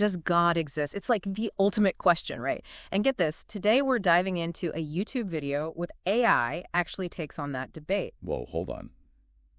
Does God exist? It's like the ultimate question, right? And get this, today we're diving into a YouTube video with AI actually takes on that debate. Well, hold on.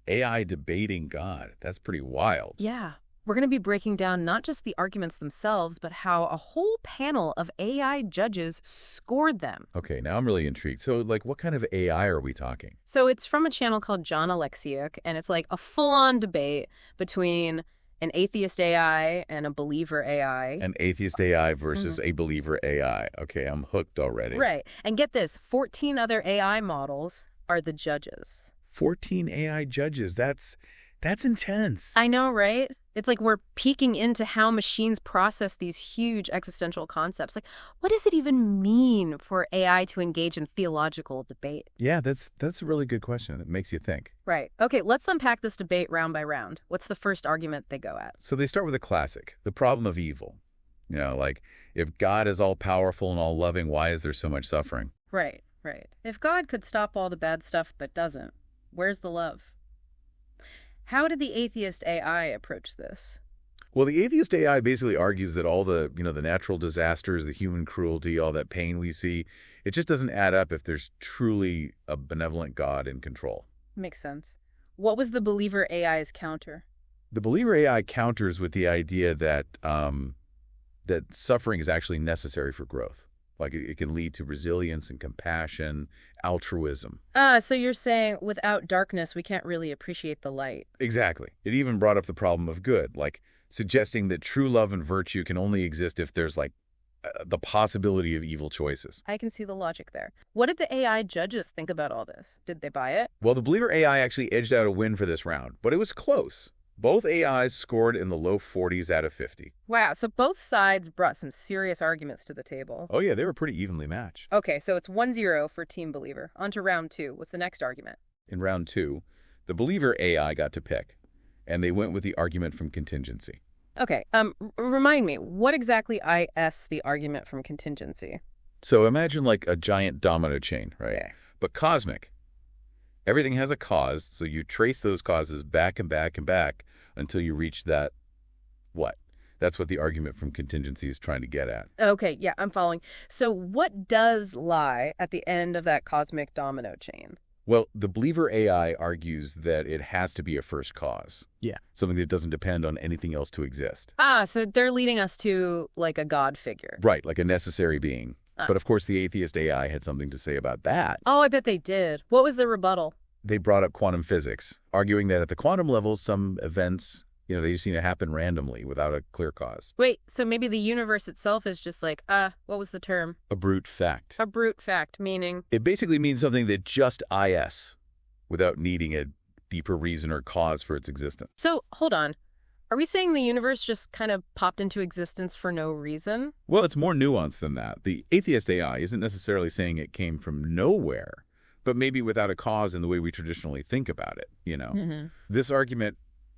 AI debating God. That's pretty wild. Yeah. We're going to be breaking down not just the arguments themselves, but how a whole panel of AI judges scored them. Okay, now I'm really intrigued. So, like, what kind of AI are we talking? So it's from a channel called John Alexiuk, and it's like a full-on debate between an atheist AI and a believer AI. An atheist AI versus a believer AI. Okay, I'm hooked already. Right. And get this, 14 other AI models are the judges. 14 AI judges. That's intense. I know, right? It's like we're peeking into how machines process these huge existential concepts. Like, what does it even mean for AI to engage in theological debate? Yeah, that's a really good question. It makes you think. Right. Okay, let's unpack this debate round by round. What's the first argument they go at? So they start with a classic, the problem of evil. You know, like, if God is all-powerful and all-loving, why is there so much suffering? Right. If God could stop all the bad stuff but doesn't, where's the love? How did the atheist AI approach this? Well, the atheist AI basically argues that all the, the natural disasters, the human cruelty, all that pain we see, it just doesn't add up if there's truly a benevolent God in control. Makes sense. What was the believer AI's counter? The believer AI counters with the idea that that suffering is actually necessary for growth. Like, it can lead to resilience and compassion, altruism. So you're saying without darkness, we can't really appreciate the light. Exactly. It even brought up the problem of good, like suggesting that true love and virtue can only exist if there's, like, the possibility of evil choices. I can see the logic there. What did the AI judges think about all this? Did they buy it? Well, the believer AI actually edged out a win for this round, but it was close. Both AIs scored in the low 40s out of 50. Wow, so both sides brought some serious arguments to the table. Oh, yeah, they were pretty evenly matched. Okay, so it's 1-0 for Team Believer. On to round two. What's the next argument? In round two, the believer AI got to pick, and they went with the argument from contingency. Okay, remind me, what exactly is the argument from contingency? So imagine like a giant domino chain, right? Yeah. But cosmic. Everything has a cause, so you trace those causes back and back and back until you reach that, what? That's what the argument from contingency is trying to get at. Okay, yeah, I'm following. So what does lie at the end of that cosmic domino chain? Well, the believer AI argues that it has to be a first cause. Yeah. Something that doesn't depend on anything else to exist. So they're leading us to, like, a God figure. Right, like a necessary being. But of course, the atheist AI had something to say about that. Oh, I bet they did. What was the rebuttal? They brought up quantum physics, arguing that at the quantum level, some events, they just seem to happen randomly without a clear cause. Wait, so maybe the universe itself is just like, what was the term? A brute fact. A brute fact, meaning? It basically means something that just is, without needing a deeper reason or cause for its existence. So, hold on. Are we saying the universe just kind of popped into existence for no reason? Well, it's more nuanced than that. The atheist AI isn't necessarily saying it came from nowhere, but maybe without a cause in the way we traditionally think about it, This argument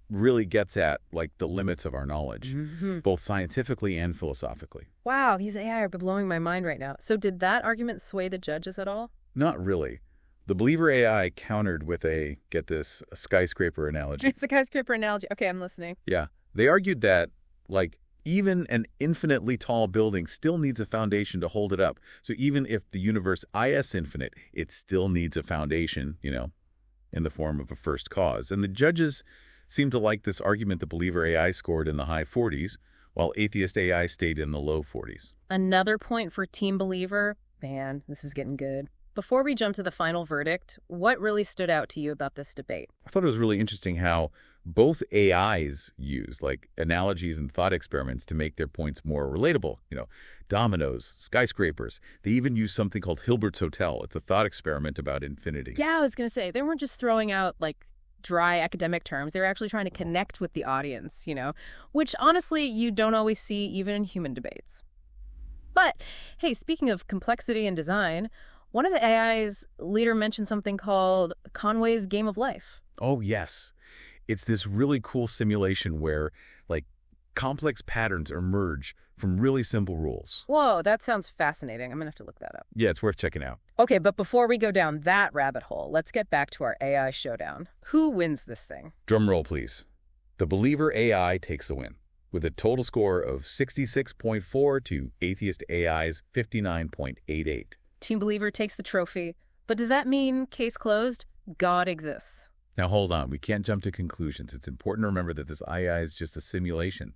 really gets at, like, the limits of our knowledge, both scientifically and philosophically. Wow, these AI are blowing my mind right now. So did that argument sway the judges at all? Not really. The believer AI countered with a skyscraper analogy. It's a skyscraper analogy. Okay, I'm listening. Yeah. They argued that, like, even an infinitely tall building still needs a foundation to hold it up. So even if the universe is infinite, it still needs a foundation, in the form of a first cause. And the judges seem to like this argument. The believer AI scored in the high 40s, while atheist AI stayed in the low 40s. Another point for Team Believer. Man, this is getting good. Before we jump to the final verdict, what really stood out to you about this debate? I thought it was really interesting how both AIs used, like, analogies and thought experiments to make their points more relatable. Dominoes, skyscrapers. They even used something called Hilbert's Hotel. It's a thought experiment about infinity. Yeah, I was going to say, they weren't just throwing out, like, dry academic terms. They were actually trying to connect with the audience, which honestly you don't always see even in human debates. But, hey, speaking of complexity and design, one of the AI's leader mentioned something called Conway's Game of Life. Oh, yes. It's this really cool simulation where, like, complex patterns emerge from really simple rules. Whoa, that sounds fascinating. I'm going to have to look that up. Yeah, it's worth checking out. Okay, but before we go down that rabbit hole, let's get back to our AI showdown. Who wins this thing? Drum roll, please. The believer AI takes the win, with a total score of 66.4 to Atheist AI's 59.88. Team Believer takes the trophy. But does that mean case closed? God exists. Now, hold on. We can't jump to conclusions. It's important to remember that this AI is just a simulation,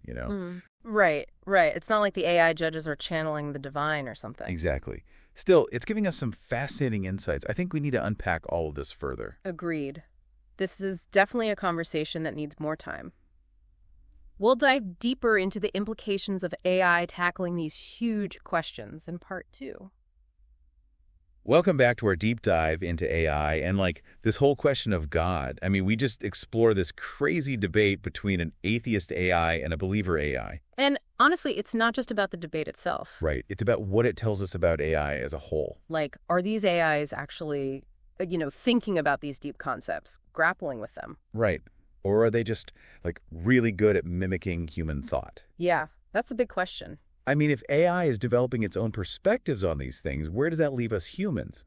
Right. It's not like the AI judges are channeling the divine or something. Exactly. Still, it's giving us some fascinating insights. I think we need to unpack all of this further. Agreed. This is definitely a conversation that needs more time. We'll dive deeper into the implications of AI tackling these huge questions in part 2. Welcome back to our deep dive into AI and this whole question of God. I mean, we just explore this crazy debate between an atheist AI and a believer AI. And honestly, it's not just about the debate itself. Right. It's about what it tells us about AI as a whole. Are these AIs actually, thinking about these deep concepts, grappling with them? Right. Or are they just really good at mimicking human thought? Yeah, that's a big question. I mean, if AI is developing its own perspectives on these things, where does that leave us humans?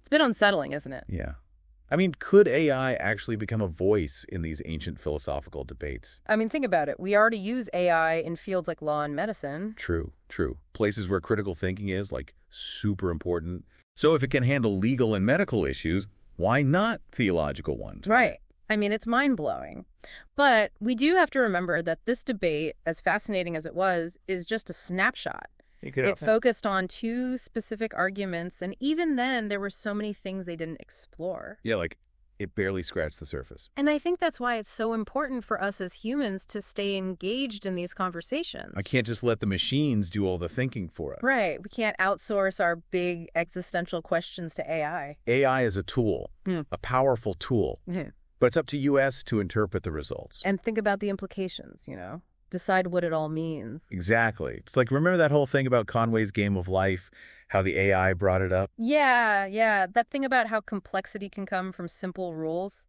It's a bit unsettling, isn't it? Yeah. I mean, could AI actually become a voice in these ancient philosophical debates? I mean, think about it. We already use AI in fields like law and medicine. True. Places where critical thinking is, super important. So if it can handle legal and medical issues, why not theological ones? Right. I mean, it's mind-blowing. But we do have to remember that this debate, as fascinating as it was, is just a snapshot. It focused on 2 specific arguments, and even then, there were so many things they didn't explore. Yeah, it barely scratched the surface. And I think that's why it's so important for us as humans to stay engaged in these conversations. I can't just let the machines do all the thinking for us. Right. We can't outsource our big existential questions to AI. AI is a tool, a powerful tool. But it's up to us to interpret the results. And think about the implications, Decide what it all means. Exactly. It's remember that whole thing about Conway's Game of Life, how the AI brought it up? Yeah. That thing about how complexity can come from simple rules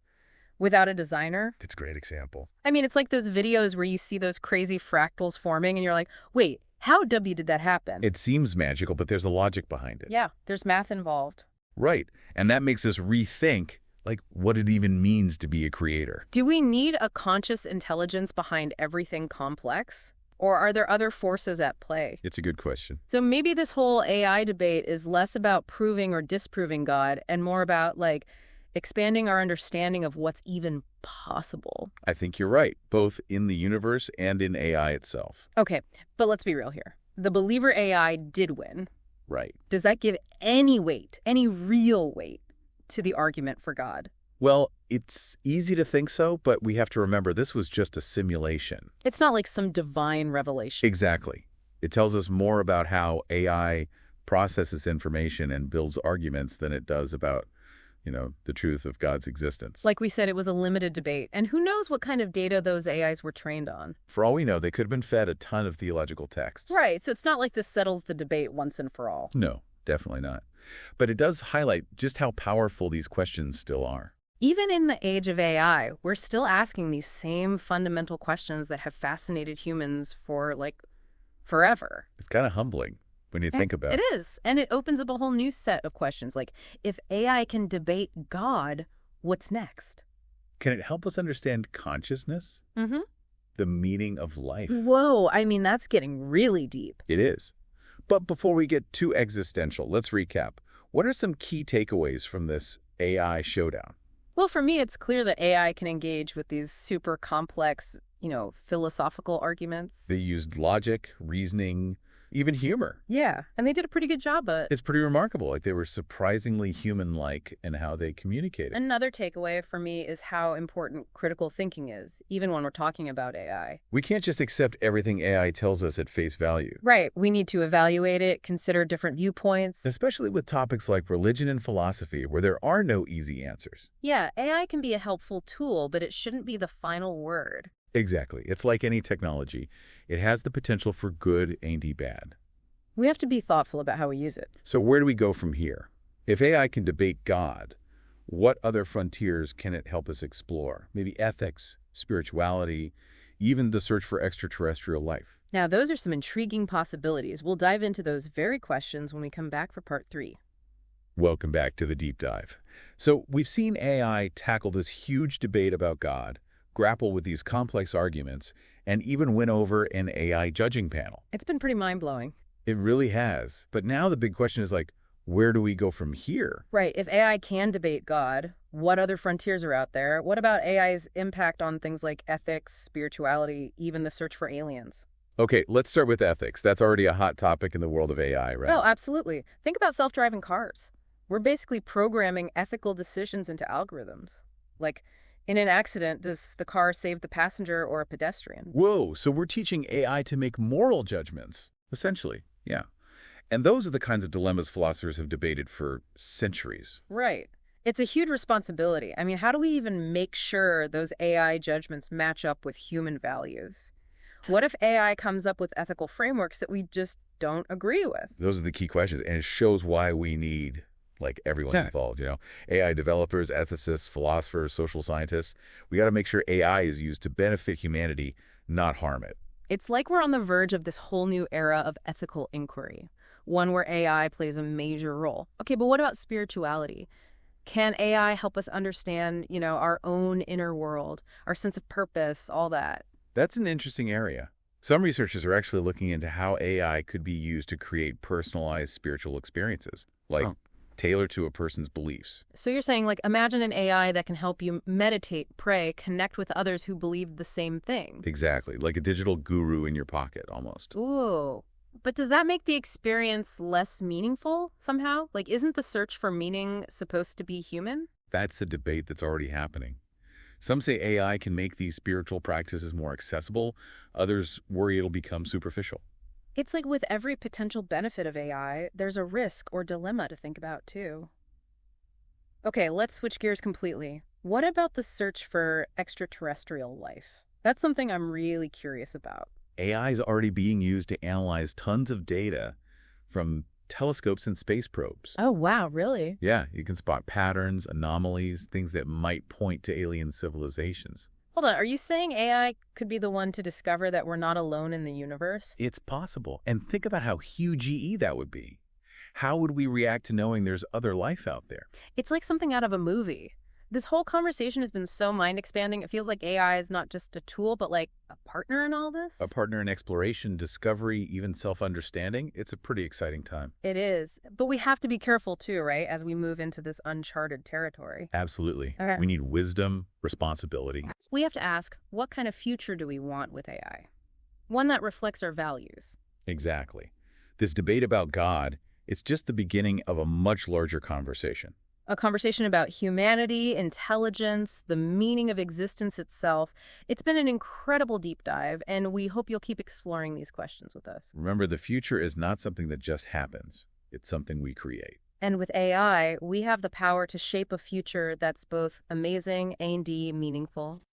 without a designer. It's a great example. I mean, it's like those videos where you see those crazy fractals forming and you're like, wait, how did that happen? It seems magical, but there's a logic behind it. Yeah, there's math involved. Right. And that makes us rethink what it even means to be a creator. Do we need a conscious intelligence behind everything complex? Or are there other forces at play? It's a good question. So maybe this whole AI debate is less about proving or disproving God and more about, expanding our understanding of what's even possible. I think you're right, both in the universe and in AI itself. Okay, but let's be real here. The believer AI did win. Right. Does that give any weight, any real weight, to the argument for God? Well, it's easy to think so, but we have to remember this was just a simulation. It's not like some divine revelation. Exactly. It tells us more about how AI processes information and builds arguments than it does about, the truth of God's existence. Like we said, it was a limited debate, and who knows what kind of data those AIs were trained on. For all we know, they could have been fed a ton of theological texts. Right, so it's not like this settles the debate once and for all. No, definitely not. But it does highlight just how powerful these questions still are. Even in the age of AI, we're still asking these same fundamental questions that have fascinated humans for, forever. It's kind of humbling when you think about it. It is. And it opens up a whole new set of questions. If AI can debate God, what's next? Can it help us understand consciousness? Mm-hmm. The meaning of life? Whoa, I mean, that's getting really deep. It is. But before we get too existential, let's recap. What are some key takeaways from this AI showdown? Well, for me, it's clear that AI can engage with these super complex, philosophical arguments. They used logic, reasoning, even humor. Yeah, and they did a pretty good job of it. It's pretty remarkable. They were surprisingly human-like in how they communicated. Another takeaway for me is how important critical thinking is, even when we're talking about AI. We can't just accept everything AI tells us at face value. Right. We need to evaluate it, consider different viewpoints. Especially with topics like religion and philosophy, where there are no easy answers. Yeah, AI can be a helpful tool, but it shouldn't be the final word. Exactly. It's like any technology. It has the potential for good and bad. We have to be thoughtful about how we use it. So where do we go from here? If AI can debate God, what other frontiers can it help us explore? Maybe ethics, spirituality, even the search for extraterrestrial life. Now, those are some intriguing possibilities. We'll dive into those very questions when we come back for part 3. Welcome back to the deep dive. So we've seen AI tackle this huge debate about God, grapple with these complex arguments, and even win over an AI judging panel. It's been pretty mind-blowing. It really has. But now the big question is like, where do we go from here? Right. If AI can debate God, what other frontiers are out there? What about AI's impact on things like ethics, spirituality, even the search for aliens? Okay, let's start with ethics. That's already a hot topic in the world of AI, right? Oh, absolutely. Think about self-driving cars. We're basically programming ethical decisions into algorithms. Like, in an accident, does the car save the passenger or a pedestrian? Whoa, so we're teaching AI to make moral judgments, essentially. Yeah. And those are the kinds of dilemmas philosophers have debated for centuries. Right. It's a huge responsibility. I mean, how do we even make sure those AI judgments match up with human values? What if AI comes up with ethical frameworks that we just don't agree with? Those are the key questions, and it shows why we need, like, everyone involved, AI developers, ethicists, philosophers, social scientists. We got to make sure AI is used to benefit humanity, not harm it. It's like we're on the verge of this whole new era of ethical inquiry, one where AI plays a major role. Okay, but what about spirituality? Can AI help us understand, our own inner world, our sense of purpose, all that? That's an interesting area. Some researchers are actually looking into how AI could be used to create personalized spiritual experiences, like tailored to a person's beliefs. So you're saying, like, imagine an AI that can help you meditate, pray, connect with others who believe the same things. Exactly, like a digital guru in your pocket, almost. Ooh. But does that make the experience less meaningful somehow? Like, isn't the search for meaning supposed to be human? That's a debate that's already happening. Some say AI can make these spiritual practices more accessible. Others worry it'll become superficial. It's like with every potential benefit of AI, there's a risk or dilemma to think about, too. Okay, let's switch gears completely. What about the search for extraterrestrial life? That's something I'm really curious about. AI is already being used to analyze tons of data from telescopes and space probes. Oh, wow, really? Yeah, you can spot patterns, anomalies, things that might point to alien civilizations. Hold on, are you saying AI could be the one to discover that we're not alone in the universe? It's possible. And think about how huge that would be. How would we react to knowing there's other life out there? It's like something out of a movie. This whole conversation has been so mind-expanding. It feels like AI is not just a tool, but like a partner in all this. A partner in exploration, discovery, even self-understanding. It's a pretty exciting time. It is. But we have to be careful too, right, as we move into this uncharted territory. Absolutely. Okay. We need wisdom, responsibility. We have to ask, what kind of future do we want with AI? One that reflects our values. Exactly. This debate about God, it's just the beginning of a much larger conversation. A conversation about humanity, intelligence, the meaning of existence itself. It's been an incredible deep dive, and we hope you'll keep exploring these questions with us. Remember, the future is not something that just happens. It's something we create. And with AI, we have the power to shape a future that's both amazing and meaningful.